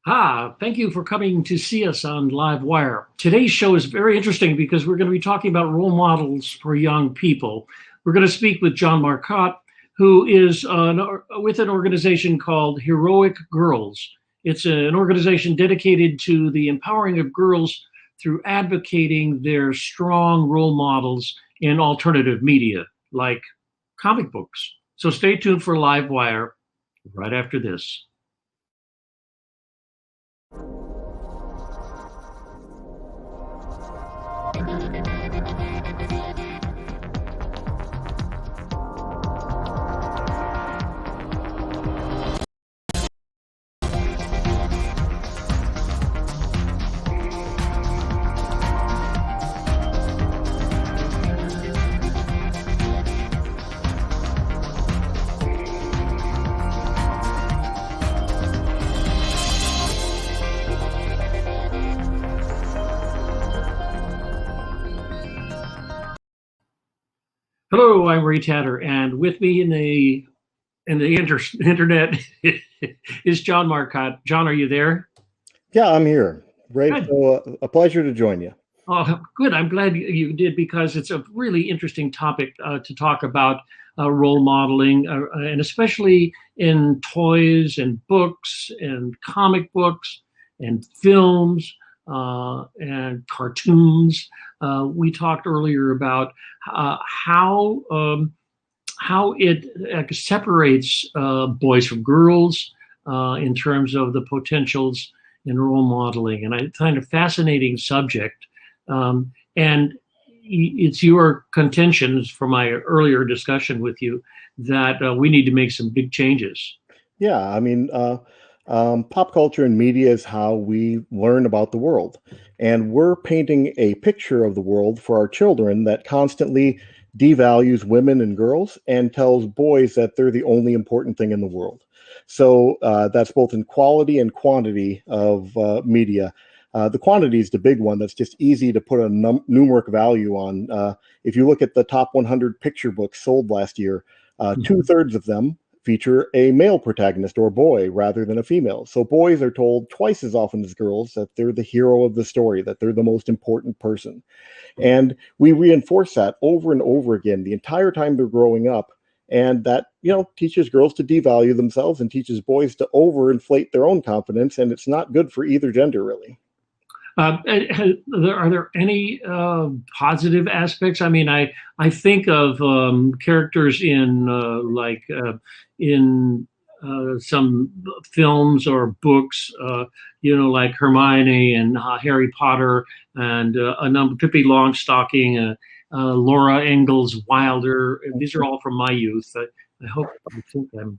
Thank you for coming to see us on LiveWire. Today's show is very interesting because we're going to be talking about role models for young people. We're going to speak with John Marcotte, who is with an organization called Heroic Girls. It's an organization dedicated to the empowering of girls through advocating their strong role models in alternative media, like comic books. So stay tuned for LiveWire right after this. Hello, I'm Ray Tatter, and with me in the internet is John Marcotte. John, are you there? Yeah, I'm here. Ray, Good. so a pleasure to join you. Oh, good. I'm glad you did because it's a really interesting topic to talk about role modeling, and especially in toys and books and comic books and films and cartoons. We talked earlier about how it separates boys from girls in terms of the potentials in role modeling. And I find a fascinating subject. And it's your contentions from my earlier discussion with you that we need to make some big changes. Yeah, I mean, pop culture and media is how we learn about the world. And we're painting a picture of the world for our children that constantly devalues women and girls and tells boys that they're the only important thing in the world. So that's both in quality and quantity of media. The quantity is the big one that's just easy to put a numeric value on. If you look at the top 100 picture books sold last year, 2/3 of them feature a male protagonist or boy rather than a female. So boys are told twice as often as girls that they're the hero of the story, that they're the most important person. And we reinforce that over and over again the entire time they're growing up. And that, teaches girls to devalue themselves and teaches boys to overinflate their own confidence. And it's not good for either gender, really. Are there any positive aspects? I mean, I think of characters in in some films or books, like Hermione and Harry Potter, and a number Pippi Longstocking, Laura Ingalls Wilder. These are all from my youth. I think I'm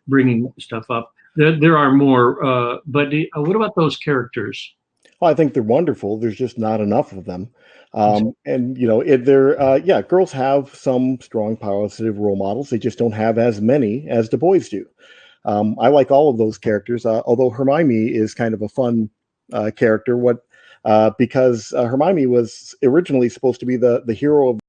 bringing stuff up. There are more, but what about those characters? Well, I think they're wonderful. There's just not enough of them. Girls have some strong positive role models. They just don't have as many as the boys do. I like all of those characters, although Hermione is kind of a fun character. Because Hermione was originally supposed to be the hero of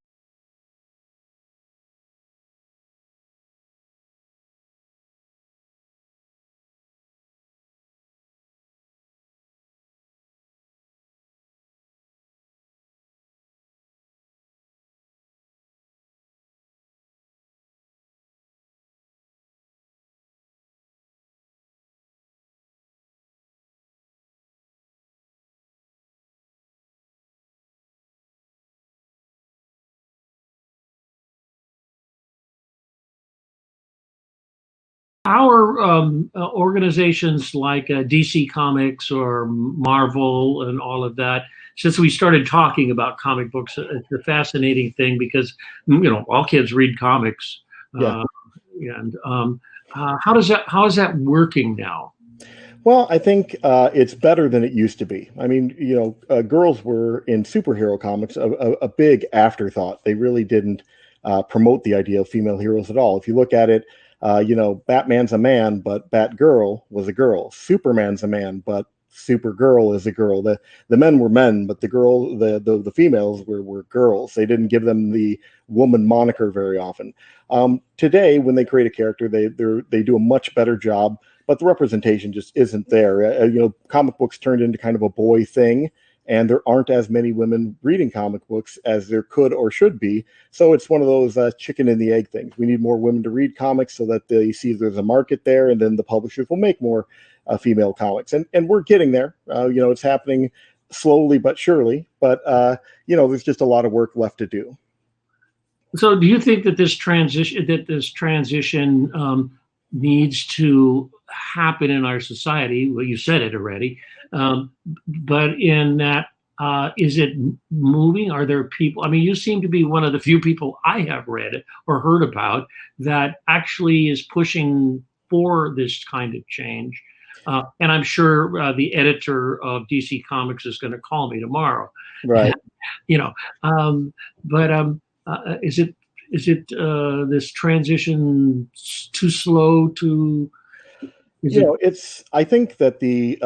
Our organizations like DC Comics or Marvel and all of that, since we started talking about comic books, it's a fascinating thing because all kids read comics. Yeah. And how is that working now? Well, I think it's better than it used to be. I mean, girls were in superhero comics a big afterthought. They really didn't promote the idea of female heroes at all. If you look at it, Batman's a man, but Batgirl was a girl. Superman's a man, but Supergirl is a girl. The men were men, but the females were girls. They didn't give them the woman moniker very often. Today, when they create a character, they do a much better job but the representation just isn't there. Comic books turned into kind of a boy thing, and there aren't as many women reading comic books as there could or should be. So it's one of those chicken and the egg things. We need more women to read comics so that they see there's a market there, and then the publishers will make more female comics. And we're getting there. It's happening slowly but surely. But, there's just a lot of work left to do. So do you think that this transition needs to happen in our society? Well, you said it already. But in that, is it moving? Are there people? I mean, you seem to be one of the few people I have read or heard about that actually is pushing for this kind of change. And I'm sure the editor of DC Comics is going to call me tomorrow. Right. Is it this transition too slow to? I think that the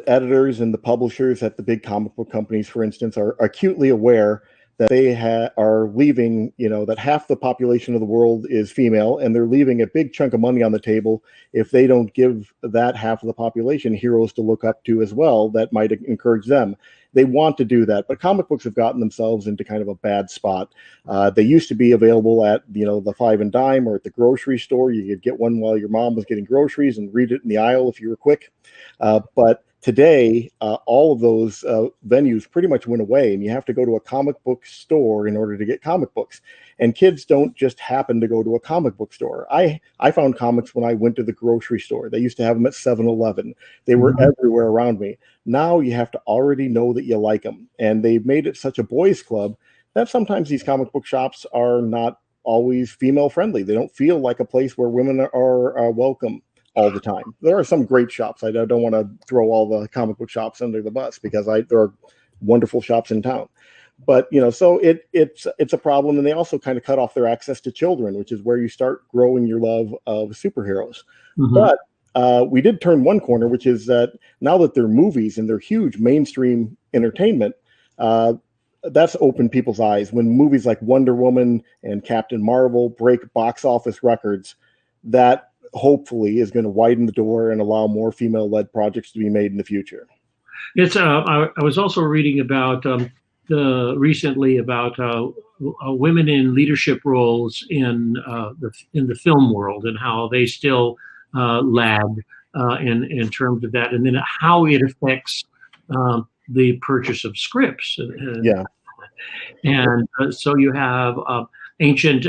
editors and the publishers at the big comic book companies, for instance, are acutely aware that they are leaving, that half the population of the world is female, and they're leaving a big chunk of money on the table if they don't give that half of the population heroes to look up to as well that might encourage them. They want to do that, but comic books have gotten themselves into kind of a bad spot. They used to be available at the Five and Dime or at the grocery store. You could get one while your mom was getting groceries and read it in the aisle if you were quick. But today, all of those venues pretty much went away, and you have to go to a comic book store in order to get comic books. And kids don't just happen to go to a comic book store. I found comics when I went to the grocery store. They used to have them at 7-Eleven. They were everywhere around me. Now you have to already know that you like them. And they've made it such a boys' club that sometimes these comic book shops are not always female friendly. They don't feel like a place where women are welcome all the time. There are some great shops. I don't want to throw all the comic book shops under the bus because there are wonderful shops in town. But so it's a problem, and they also kind of cut off their access to children, which is where you start growing your love of superheroes. But we did turn one corner, which is that now that they're movies and they're huge mainstream entertainment, that's opened people's eyes. When movies like Wonder Woman and Captain Marvel break box office records, that hopefully is going to widen the door and allow more female-led projects to be made in the future. It's I was also reading about recently about women in leadership roles in the film world and how they still lag in terms of that, and then how it affects the purchase of scripts. And so you have ancient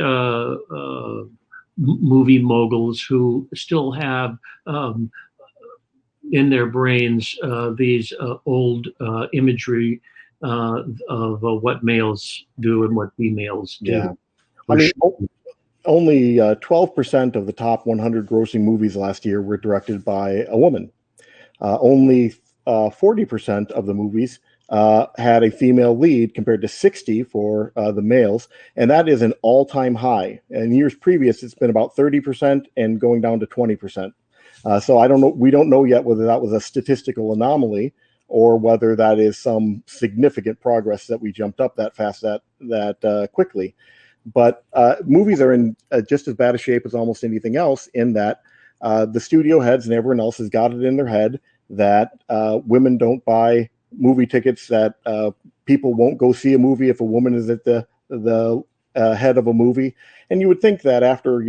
movie moguls who still have in their brains these old imagery of what males do and what females do. Yeah. I mean, only 12% of the top 100 grossing movies last year were directed by a woman. Only 40% of the movies had a female lead compared to 60 for the males. And that is an all-time high. In years previous, it's been about 30% and going down to 20%. So I don't know. We don't know yet whether that was a statistical anomaly or whether that is some significant progress that we jumped up that fast, that quickly. But movies are in just as bad a shape as almost anything else in that the studio heads and everyone else has got it in their head that women don't buy movie tickets, that people won't go see a movie if a woman is at the head of a movie. And you would think that after,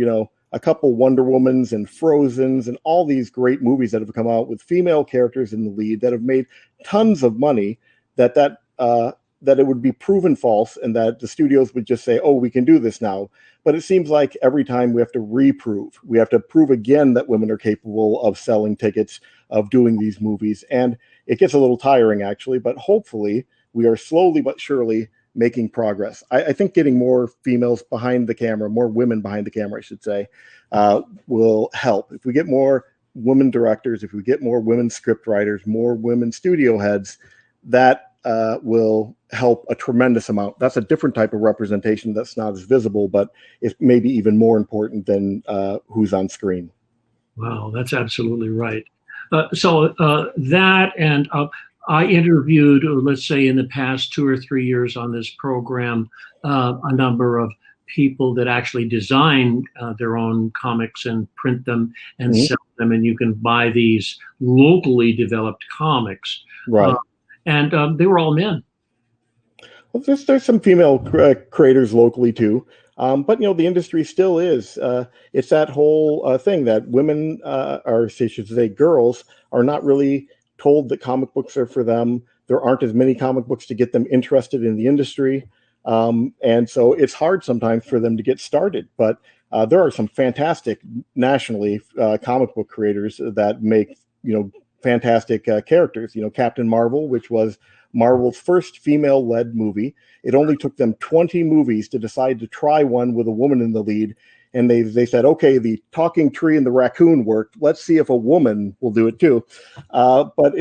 a couple Wonder Womans and Frozens and all these great movies that have come out with female characters in the lead that have made tons of money, that it would be proven false and that the studios would just say, oh, we can do this now. But it seems like every time we have to prove again that women are capable of selling tickets, of doing these movies. And it gets a little tiring, actually, but hopefully we are slowly but surely making progress. I think getting more females behind the camera, more women behind the camera, I should say, will help. If we get more women directors, if we get more women script writers, more women studio heads, that will help a tremendous amount. That's a different type of representation that's not as visible, but it's maybe even more important than who's on screen. Wow, that's absolutely right. So that and I interviewed, let's say in the past 2 or 3 years on this program, a number of people that actually design their own comics and print them and Mhm. sell them, and you can buy these locally developed comics. Uh, Right. and they were all men. Well, there's some female creators locally too, but the industry still is. It's that whole thing that women, or I should say, girls, are not really told that comic books are for them. There aren't as many comic books to get them interested in the industry, and so it's hard sometimes for them to get started. But there are some fantastic nationally comic book creators that make fantastic characters. Captain Marvel, which was Marvel's first female-led movie. It only took them 20 movies to decide to try one with a woman in the lead. And they said, okay, the talking tree and the raccoon worked. Let's see if a woman will do it too. But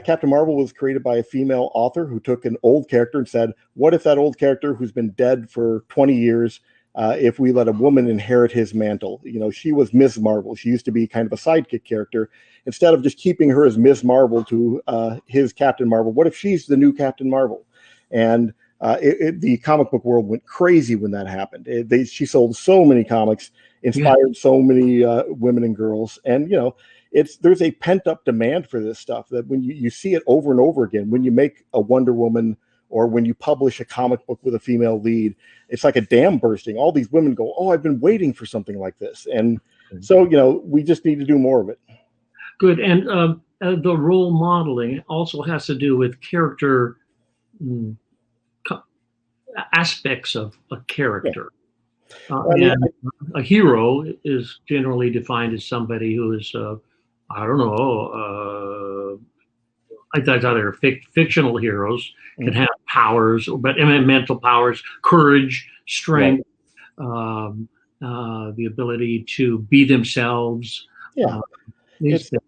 Captain Marvel was created by a female author who took an old character and said, what if that old character who's been dead for 20 years, if we let a woman inherit his mantle? She was Ms. Marvel. She used to be kind of a sidekick character. Instead of just keeping her as Ms. Marvel to his Captain Marvel, what if she's the new Captain Marvel? And the comic book world went crazy when that happened. She sold so many comics, inspired so many women and girls. And, there's a pent up demand for this stuff that when you see it over and over again, when you make a Wonder Woman or when you publish a comic book with a female lead, it's like a dam bursting. All these women go, oh, I've been waiting for something like this. And so, we just need to do more of it. Good. And the role modeling also has to do with character aspects of a character. And a hero is generally defined as somebody who is, I don't know, like that's either fictional heroes can have powers, but mental powers, courage, strength, the ability to be themselves. Yeah. These things.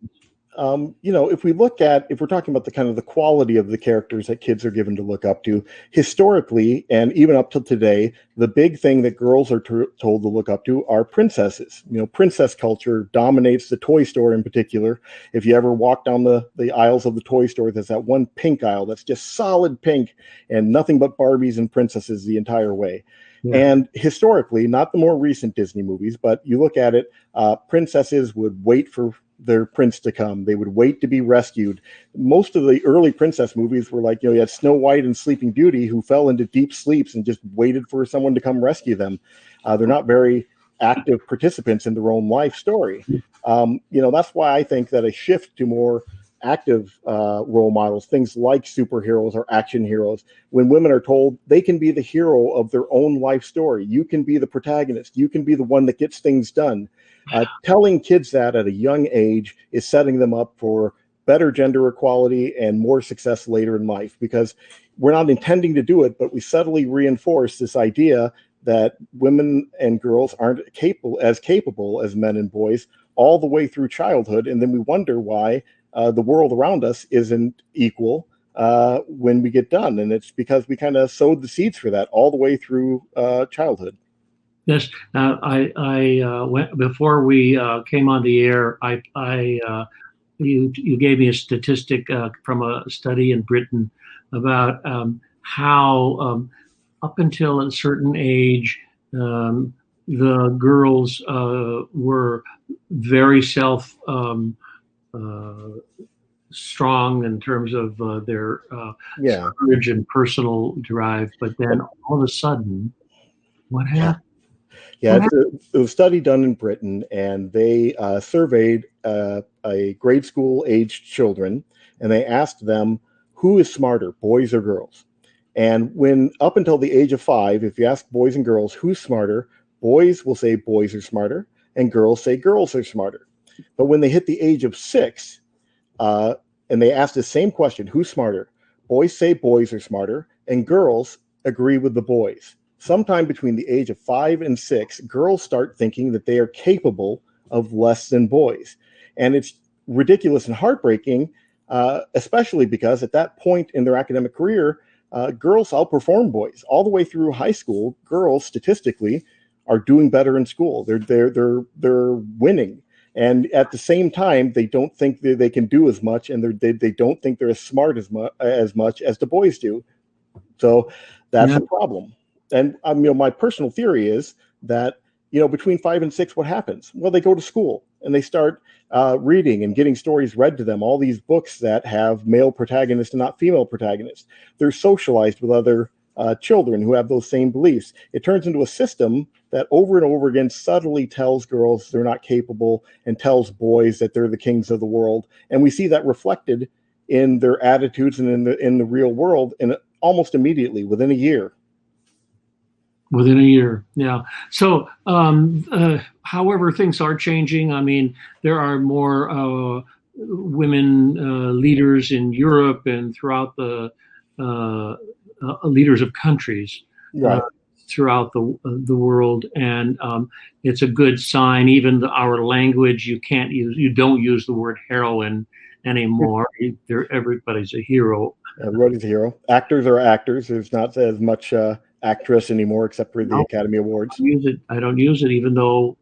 If we're talking about the kind of the quality of the characters that kids are given to look up to, historically and even up till today, the big thing that girls are told to look up to are princesses. Princess culture dominates the toy store in particular. If you ever walk down the aisles of the toy store, there's that one pink aisle that's just solid pink and nothing but Barbies and princesses the entire way. Yeah. And historically, not the more recent Disney movies, but you look at it, princesses would wait for their prince to come. They would wait to be rescued. Most of the early princess movies were like, you had Snow White and Sleeping Beauty who fell into deep sleeps and just waited for someone to come rescue them. They're not very active participants in their own life story. That's why I think that a shift to more active role models, things like superheroes or action heroes, when women are told they can be the hero of their own life story, you can be the protagonist, you can be the one that gets things done. Telling kids that at a young age is setting them up for better gender equality and more success later in life, because we're not intending to do it, but we subtly reinforce this idea that women and girls aren't as capable as men and boys all the way through childhood. And then we wonder why the world around us isn't equal when we get done. And it's because we kind of sowed the seeds for that all the way through childhood. Yes, I went before we came on the air. You gave me a statistic from a study in Britain about how up until a certain age, the girls were very strong in terms of their courage and personal drive. But then all of a sudden, what happened? Yeah, it was a study done in Britain, and they surveyed a grade school aged children, and they asked them, who is smarter, boys or girls? And when up until the age of 5, if you ask boys and girls who's smarter, boys will say boys are smarter, and girls say girls are smarter. But when they hit the age of 6, and they ask the same question, who's smarter? Boys say boys are smarter, and girls agree with the boys. Sometime between the age of 5 and 6, girls start thinking that they are capable of less than boys. And it's ridiculous and heartbreaking, especially because at that point in their academic career, girls outperform boys. All the way through high school, girls statistically are doing better in school. They're winning. And at the same time, they don't think that they can do as much, and they don't think they're as smart as much as the boys do. So that's a problem. And my personal theory is that between 5 and 6, what happens? Well, they go to school and they start reading and getting stories read to them. All these books that have male protagonists and not female protagonists. They're socialized with other children who have those same beliefs. It turns into a system that over and over again subtly tells girls they're not capable and tells boys that they're the kings of the world. And we see that reflected in their attitudes and in the real world, and almost immediately within a year. Within a year, yeah. So, however, things are changing. I mean, there are more women leaders in Europe and throughout the leaders of countries Right. throughout the world, and it's a good sign. Even our language, you don't use the word heroine anymore. Everybody's a hero. Everybody's a hero. Actors are actors. There's not as much actress anymore, except for the Academy Awards. I don't use it, even though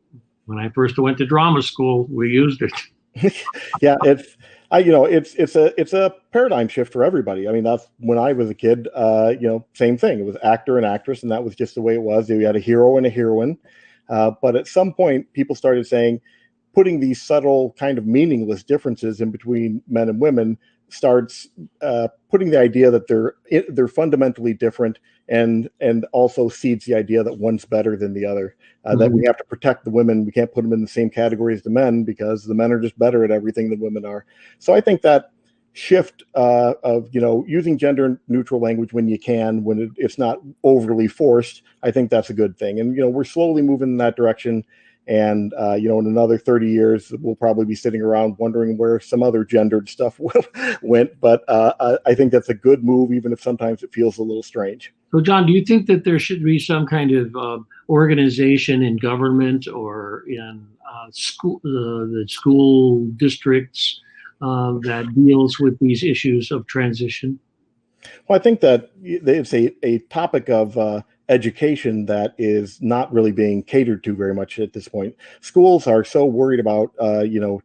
when I first went to drama school, we used it. Yeah, it's a paradigm shift for everybody. I mean, that's when I was a kid. Same thing. It was actor and actress, and that was just the way it was. You had a hero and a heroine. But at some point, people started putting these subtle kind of meaningless differences in between men and women starts putting the idea that they're fundamentally different, and also seeds the idea that one's better than the other. That we have to protect the women. We can't put them in the same category as the men because the men are just better at everything than women are. So I think that shift of using gender neutral language when you can, when it's not overly forced, I think that's a good thing. And we're slowly moving in that direction. And in another 30 years, we'll probably be sitting around wondering where some other gendered stuff went. But I think that's a good move, even if sometimes it feels a little strange. So, John, do you think that there should be some kind of organization in government or in the school districts that deals with these issues of transition? Well, I think that it's a topic of education that is not really being catered to very much at this point. Schools are so worried about,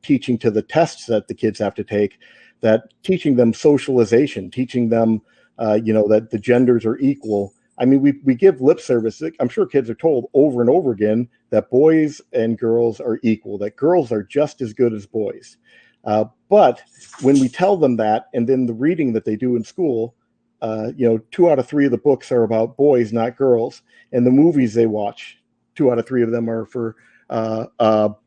teaching to the tests that the kids have to take, that teaching them socialization, teaching them, that the genders are equal. I mean, we give lip service. I'm sure kids are told over and over again that boys and girls are equal, that girls are just as good as boys. But when we tell them that, and then the reading that they do in school, 2 out of 3 of the books are about boys, not girls. And the movies they watch, 2 out of 3 of them are for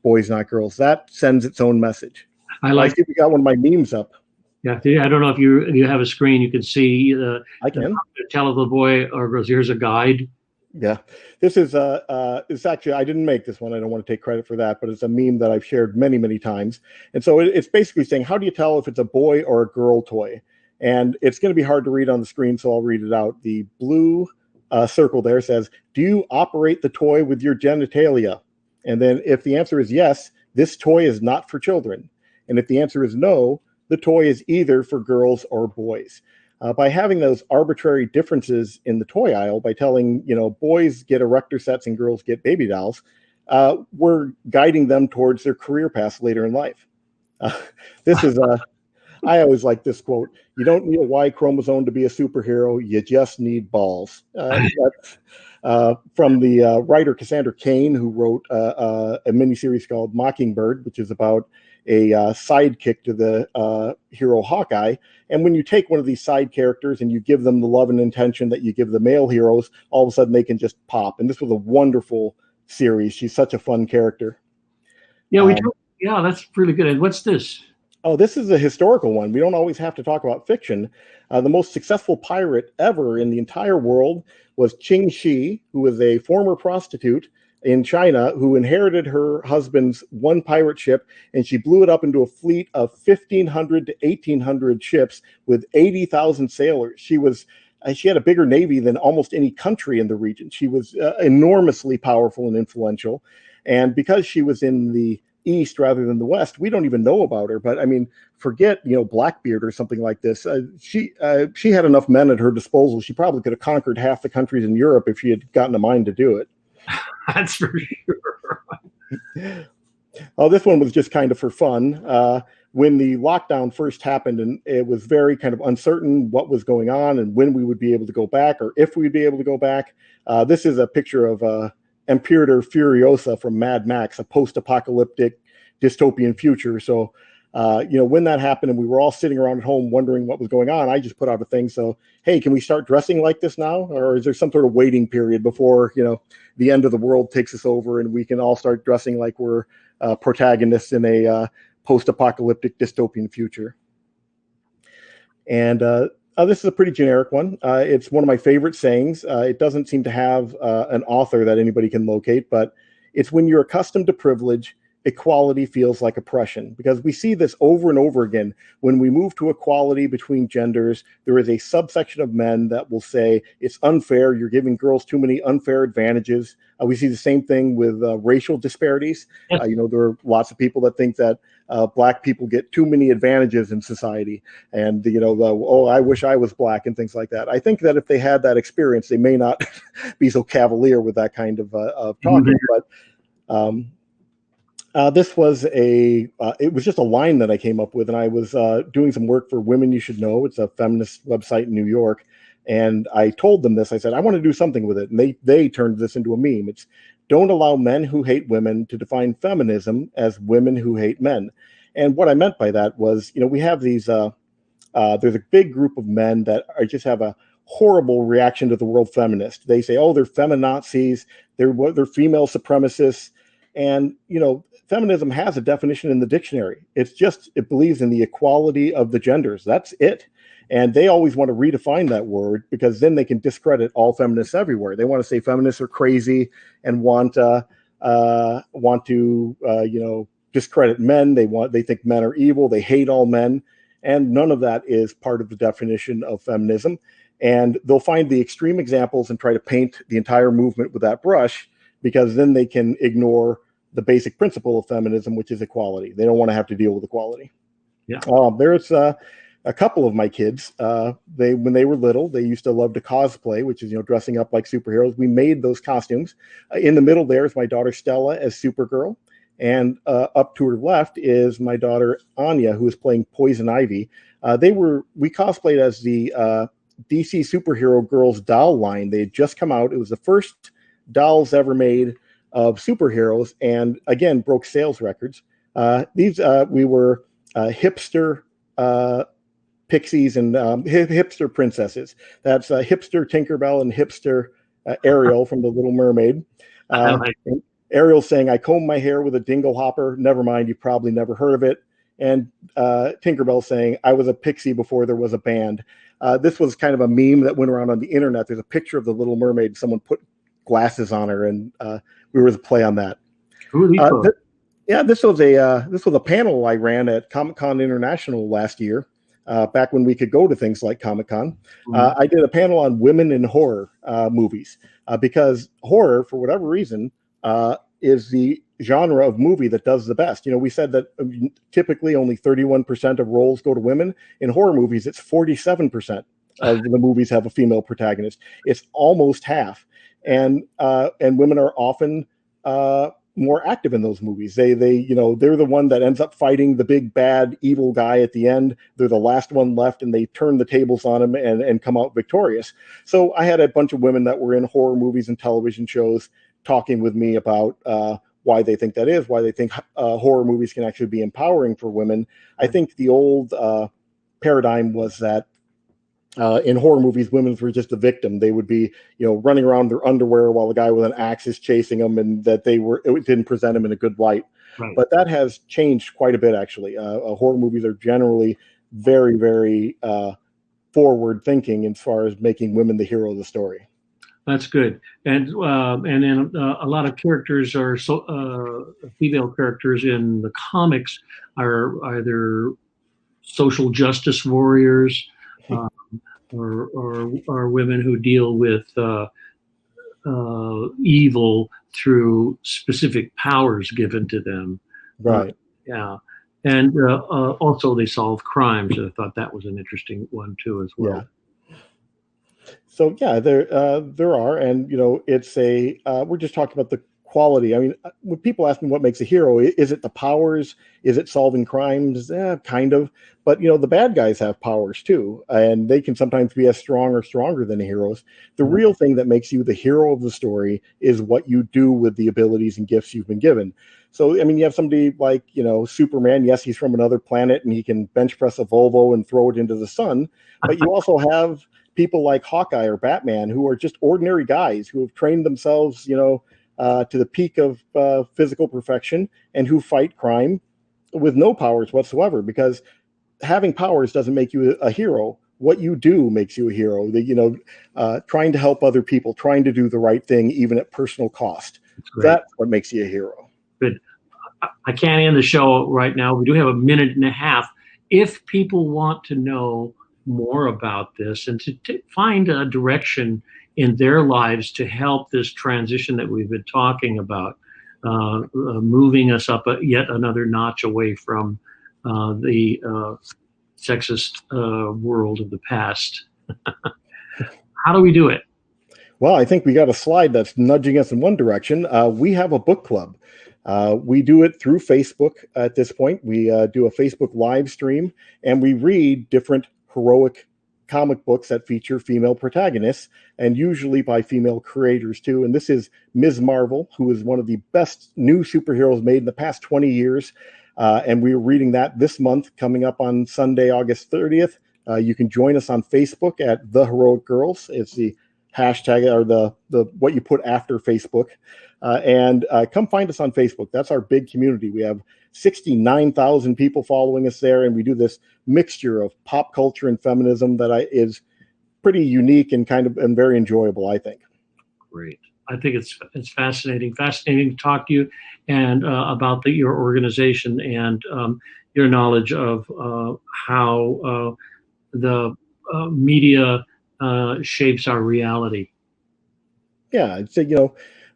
boys, not girls. That sends its own message. I see we got one of my memes up. Yeah, I don't know if you have a screen. You can see. I can tell if the boy or girls. Here's a guide. Yeah, this is it's actually, I didn't make this one. I don't want to take credit for that, but it's a meme that I've shared many, many times. And so it's basically saying, how do you tell if it's a boy or a girl toy? And it's going to be hard to read on the screen, so I'll read it out. The blue circle there says, do you operate the toy with your genitalia? And then if the answer is yes, this toy is not for children. And if the answer is no, the toy is either for girls or boys. By having those arbitrary differences in the toy aisle, by telling, boys get erector sets and girls get baby dolls, we're guiding them towards their career paths later in life. This is I always like this quote: "You don't need a Y chromosome to be a superhero. You just need balls." That's from the writer Cassandra Cain, who wrote a miniseries called Mockingbird, which is about a sidekick to the hero Hawkeye. And when you take one of these side characters and you give them the love and intention that you give the male heroes, all of a sudden they can just pop. And this was a wonderful series. She's such a fun character. Yeah, yeah, that's really good. And what's this? Oh, this is a historical one. We don't always have to talk about fiction. The most successful pirate ever in the entire world was Qing Shi, who was a former prostitute in China who inherited her husband's one pirate ship, and she blew it up into a fleet of 1,500 to 1,800 ships with 80,000 sailors. She had a bigger navy than almost any country in the region. She was enormously powerful and influential. And because she was in the East rather than the West, we don't even know about her. But I mean, forget Blackbeard or something like this. She had enough men at her disposal. She probably could have conquered half the countries in Europe if she had gotten a mind to do it. That's for sure. Oh, this one was just kind of for fun. when the lockdown first happened, and it was very kind of uncertain what was going on and when we would be able to go back, or if we'd be able to go back. This is a picture of Imperator Furiosa from Mad Max, a post-apocalyptic dystopian future. So, when that happened and we were all sitting around at home wondering what was going on, I just put out a thing. So, hey, can we start dressing like this now? Or is there some sort of waiting period before, the end of the world takes us over and we can all start dressing like we're protagonists in a post-apocalyptic dystopian future? And this is a pretty generic one. It's one of my favorite sayings. It doesn't seem to have an author that anybody can locate, but it's when you're accustomed to privilege, equality feels like oppression, because we see this over and over again. When we move to equality between genders, there is a subsection of men that will say it's unfair. You're giving girls too many unfair advantages. We see the same thing with racial disparities. Yes. There are lots of people that think that black people get too many advantages in society, and I wish I was black and things like that. I think that if they had that experience, they may not be so cavalier with that kind of talking. But this was it was just a line that I came up with, and I was doing some work for Women You Should Know. It's a feminist website in New York. And I told them this. I said, I want to do something with it. And they turned this into a meme. It's, don't allow men who hate women to define feminism as women who hate men. And what I meant by that was, we have these, there's a big group of men that just have a horrible reaction to the word feminist. They say, oh, they're feminazis, they're female supremacists. And, feminism has a definition in the dictionary. It believes in the equality of the genders. That's it. And they always want to redefine that word, because then they can discredit all feminists everywhere. They want to say feminists are crazy and want to discredit men. They think men are evil. They hate all men. And none of that is part of the definition of feminism. And they'll find the extreme examples and try to paint the entire movement with that brush, because then they can ignore the basic principle of feminism, which is equality. They don't want to have to deal with equality. Yeah. There's a couple of my kids, when they were little, they used to love to cosplay, which is, dressing up like superheroes. We made those costumes. In the middle there is my daughter Stella as Supergirl. And up to her left is my daughter Anya, who is playing Poison Ivy. We cosplayed as the DC Superhero Girls doll line. They had just come out. It was the first dolls ever made of superheroes, and again, broke sales records. We were hipster pixies and hipster princesses. That's hipster Tinkerbell and hipster Ariel from The Little Mermaid. Ariel saying, I comb my hair with a dingle hopper. Never mind, you probably never heard of it. And Tinkerbell saying, I was a pixie before there was a band. This was kind of a meme that went around on the internet. There's a picture of The Little Mermaid. Someone put glasses on her, and we were to play on that. This was a panel I ran at Comic-Con International last year. Back when we could go to things like Comic-Con. I did a panel on women in horror movies, because horror, for whatever reason, is the genre of movie that does the best. We said that typically only 31% of roles go to women. In horror movies, it's 47% of the movies have a female protagonist. It's almost half. And women are often more active in those movies. They're the one that ends up fighting the big bad evil guy at the end. They're the last one left, and they turn the tables on him and come out victorious. So I had a bunch of women that were in horror movies and television shows talking with me about why they think that is, why they think horror movies can actually be empowering for women. I think the old paradigm was that in horror movies, women were just a victim. They would be, running around in their underwear while the guy with an axe is chasing them, and that it didn't present them in a good light. Right. But that has changed quite a bit, actually. Horror movies are generally very, very forward thinking as far as making women the hero of the story. That's good. And then a lot of characters are female characters in the comics are either social justice warriors, or women who deal with evil through specific powers given to them. Right. And also they solve crimes. I thought that was an interesting one too, as well. Yeah. So there are, and it's we're just talking about the quality. I mean, when people ask me what makes a hero, is it the powers? Is it solving crimes? Kind of. But, the bad guys have powers too, and they can sometimes be as strong or stronger than the heroes. The real thing that makes you the hero of the story is what you do with the abilities and gifts you've been given. So, I mean, you have somebody like, Superman. Yes, he's from another planet and he can bench press a Volvo and throw it into the sun. But you also have people like Hawkeye or Batman who are just ordinary guys who have trained themselves, to the peak of physical perfection and who fight crime with no powers whatsoever, because having powers doesn't make you a hero. What you do makes you a hero. Trying to help other people, trying to do the right thing, even at personal cost. That's what makes you a hero. Good. I can't end the show right now. We do have a minute and a half. If people want to know more about this and to find a direction in their lives to help this transition that we've been talking about, moving us up yet another notch away from the sexist world of the past. How do we do it? Well, I think we got a slide that's nudging us in one direction. We have a book club. We do it through Facebook at this point. We do a Facebook live stream, and we read different heroic comic books that feature female protagonists, and usually by female creators too. And this is Ms. Marvel, who is one of the best new superheroes made in the past 20 years. And we're reading that this month, coming up on Sunday, August 30th. You can join us on Facebook at The Heroic Girls. It's the hashtag or the what you put after Facebook. And come find us on Facebook. That's our big community. We have 69,000 people following us there, and we do this mixture of pop culture and feminism that is pretty unique and and very enjoyable, I think. Great. I think it's fascinating to talk to you and about your organization and your knowledge of how the media shapes our reality. Yeah, it's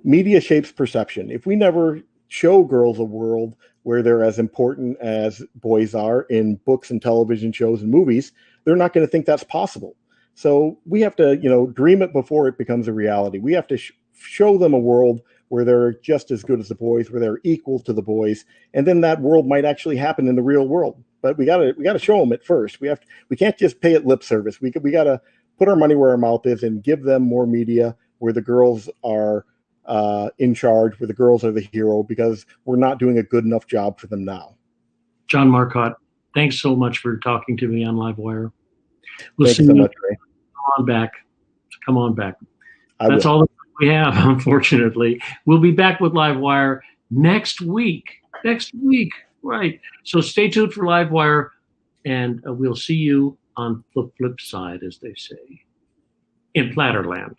media shapes perception. If we never show girls a world where they're as important as boys are in books and television shows and movies, they're not going to think that's possible. So we have to, dream it before it becomes a reality. We have to show them a world where they're just as good as the boys, where they're equal to the boys, and then that world might actually happen in the real world. But we gotta show them it first. We can't just pay it lip service. We gotta put our money where our mouth is and give them more media where the girls are in charge, where the girls are the hero, because we're not doing a good enough job for them now. John Marcotte, thanks so much for talking to me on LiveWire. Thank you so much, Ray. Come on back. That's all we have, unfortunately. We'll be back with LiveWire next week. Right. So stay tuned for LiveWire, and we'll see you on the flip side, as they say, in Platterland.